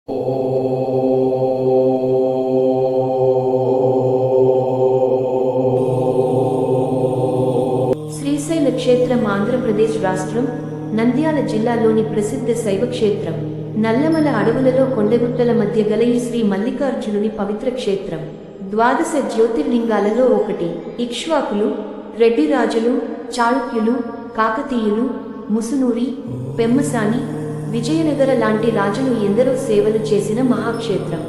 శ్రీశైల క్షేత్రం ఆంధ్రప్రదేశ్ రాష్ట్రం నంద్యాల జిల్లాలోని ప్రసిద్ధ శైవ క్షేత్రం. నల్లమల అడవులలో కొండగుట్టల మధ్య గల ఈ శ్రీ మల్లికార్జునుని పవిత్ర క్షేత్రం 12 జ్యోతిర్లింగాలలో ఒకటి. ఇక్ష్వాకులు, రెడ్డి రాజులు, చాళుక్యులు, కాకతీయులు, ముసునూరి, పెమ్మసాని, విజయనగర లాంటి రాజులు ఎందరో సేవలు చేసిన మహాక్షేత్రం.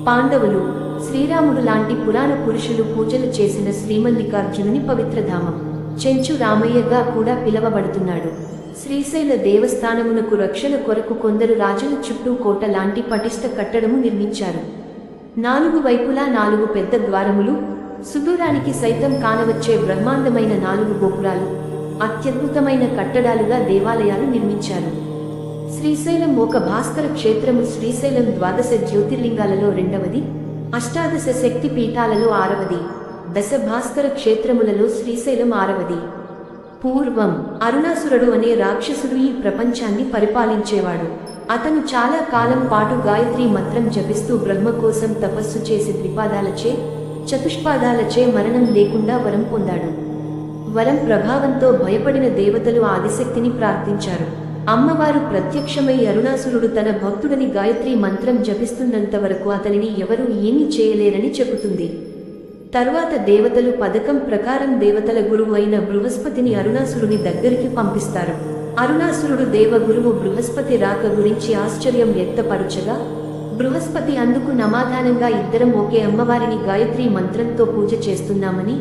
పాండవులు, శ్రీరాముడు లాంటి పురాణ పురుషులు పూజలు చేసిన శ్రీమల్లికార్జునుని పవిత్రధామం. చెంచు రామయ్యగా కూడా పిలవబడుతున్నాడు. శ్రీశైల దేవస్థానమునకు రక్షణ కొరకు కొందరు రాజుల చుట్టూ కోట లాంటి పటిష్ట కట్టడము నిర్మించారు. 4 వైపులా 4 పెద్ద ద్వారములు, సుదూరానికి సైతం కానవచ్చే బ్రహ్మాండమైన 4 గోపురాలు, అత్యద్భుతమైన కట్టడాలుగా దేవాలయాలు నిర్మించారు. శ్రీశైలం ఒక భాస్కర క్షేత్రము. శ్రీశైలం 12 జ్యోతిర్లింగాలలో రెండవది, అష్టాదశ శక్తి పీఠాలలో 6వది, దశ భాస్కర క్షేత్రములలో శ్రీశైలం 6వది. పూర్వం అరుణాసురుడు అనే రాక్షసుడు ఈ ప్రపంచాన్ని పరిపాలించేవాడు. అతను చాలా కాలం పాటు గాయత్రీ మంత్రం జపిస్తూ బ్రహ్మ కోసం తపస్సు చేసి ద్విపాదాలచే, చతుష్పాదాలచే మరణం లేకుండా వరం పొందాడు. వరం ప్రభావంతో భయపడిన దేవతలు ఆదిశక్తిని ప్రార్థించారు. అమ్మవారు ప్రత్యక్షమై అరుణాసురుడు తన భక్తుడని గాయత్రీ మంత్రం జపిస్తున్నంత వరకు అతనిని ఎవరూ ఏమీ చేయలేరని చెబుతుంది. తరువాత దేవతలు పథకం ప్రకారం దేవతల గురువు అయిన బృహస్పతిని అరుణాసురుని దగ్గరికి పంపిస్తారు. అరుణాసురుడు దేవగురువు బృహస్పతి రాక గురించి ఆశ్చర్యం వ్యక్తపరుచగా, బృహస్పతి అందుకు సమాధానంగా ఇద్దరం ఒకే అమ్మవారిని గాయత్రీ మంత్రంతో పూజ చేస్తున్నామని,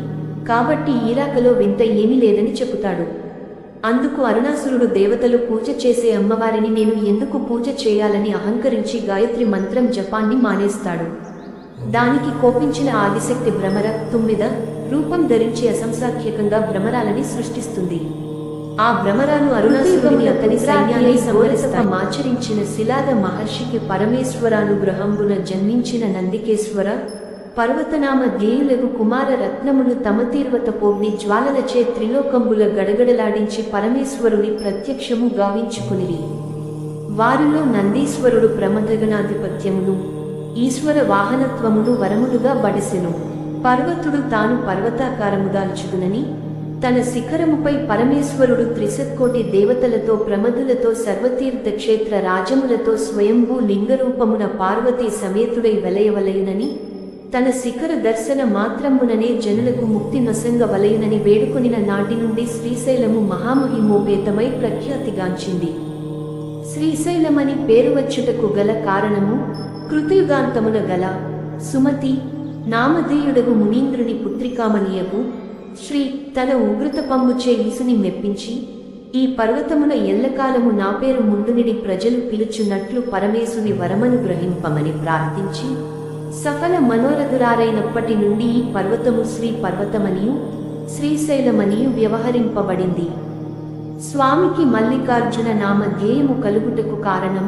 కాబట్టి ఈ రాకలో వింత ఏమీ లేదని చెబుతాడు. అందుకు అరుణాసురుడు దేవతలు పూజ చేసే అమ్మవారిని నేను ఎందుకు పూజ చేయాలని అహంకరించి గాయత్రి మంత్రం జపాన్ని మానేస్తాడు. దానికి కోపించిన ఆదిశక్తి భ్రమర, తుమ్మిద రూపం ధరించి అసంఖ్యాకంగా భ్రమరాలని సృష్టిస్తుంది. ఆ భ్రమరాలు అరుణాసురుడిని అతని సైన్యాన్ని సంహరిస్తామాచరించిన శిలాద మహర్షికి పరమేశ్వరానుగ్రహంబున జన్మించిన నందికేశ్వర పర్వతనామ ధ్యేయులకు కుమార రత్నమును తమ తీర్వతపోగ్ని జ్వాలలచే త్రిలోకంబుల గడగడలాడించి పరమేశ్వరుని ప్రత్యక్షము గావించుకునిరి. వారిలో నందీశ్వరుడు ప్రమథగణాధిపత్యమును, ఈశ్వర వాహనత్వమును వరములుగా బడిసెను. పర్వతుడు తాను పర్వతాకారముదాల్చుకునని తన శిఖరముపై పరమేశ్వరుడు త్రిశత్కోటి దేవతలతో ప్రమదులతో సర్వతీర్థ క్షేత్ర రాజములతో స్వయంభూ లింగరూపమున పార్వతీ సమేతుడై వెలయవలయునని, తన శిఖర దర్శన మాత్రముననే జనులకు ముక్తి నొసంగ వలయునని వేడుకొనిన నాటి నుండి శ్రీశైలము మహామహిమోపేతమై ప్రఖ్యాతిగాంచింది. శ్రీశైలమని పేరు వచ్చుటకు గల కారణము, కృతయుగాంతమున గల సుమతి నామధేయుడగు మునీంద్రుని పుత్రికామణియగు శ్రీ తన ఉగ్రతపంబుచే ఈసుని మెప్పించి, ఈ పర్వతమున ఎల్లకాలము నా పేరు ముందునిడి ప్రజలు పిలుచున్నట్లు పరమేశుని వరమను గ్రహింపమని ప్రార్థించి, సఫల మనోరథురారైనప్పటి నుండి ఈ పర్వతము శ్రీ పర్వతమనియు శ్రీశైలమనియు వ్యవహరింపబడింది. స్వామికి మల్లికార్జున నామధేయము కలుగుటకు కారణం,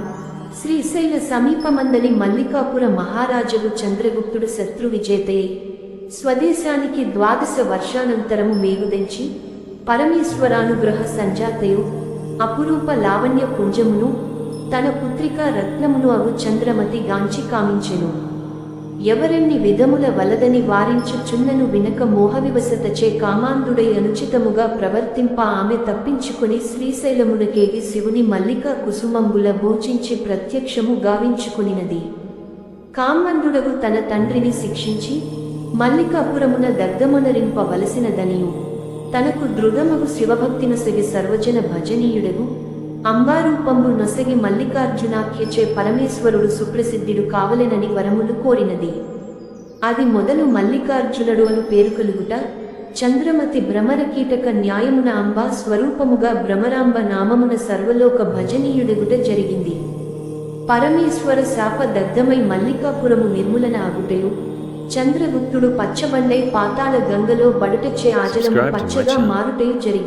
శ్రీశైల సమీపమందలి మల్లికాపుర మహారాజు చంద్రగుప్తుడు శత్రువిజేతయై స్వదేశానికి 12 వర్షానంతరము మేగుదెంచి పరమేశ్వరానుగ్రహ సంజాతయు అపురూప లావణ్య పుంజమును తన పుత్రిక రత్నమును అగు చంద్రమతి గాంచి కామించెను. ఎవరెన్ని విధముల వలదని వారించుచున్నను వినక మోహవివసతచే కామాంధుడై అనుచితముగా ప్రవర్తింప ఆమె తప్పించుకొని శ్రీశైలమునకేగి శివుని మల్లికా కుసుమంబుల భూజించి ప్రత్యక్షము గావించుకునినది. కామాంధుడగు తన తండ్రిని శిక్షించి మల్లికాపురమున దగ్ధమొనరింపవలసినదనియు, తనకు దృఢమగు శివభక్తినొసగి సర్వజన భజనీయుడగు అంబారూపంబు నొసగి మల్లికార్జునాఖ్యచే పరమేశ్వరుడు సుప్రసిద్ధుడు కావలెనని వరములు కోరినది. అది మొదలు మల్లికార్జునుడు అను పేరు కలుగుట, చంద్రమతి భ్రమర కీటక న్యాయమున అంబా స్వరూపముగా భ్రమరాంబ నామమున సర్వలోక భజనీయుడగుట జరిగింది. పరమేశ్వర శాప దగ్ధమై మల్లికాపురము నిర్మూలన ఆగుటయు, చంద్రగుప్తుడు పచ్చబండై పాతాళ గంగలో బడుటచే ఆజలము పచ్చగా మారుటయు జరిగింది.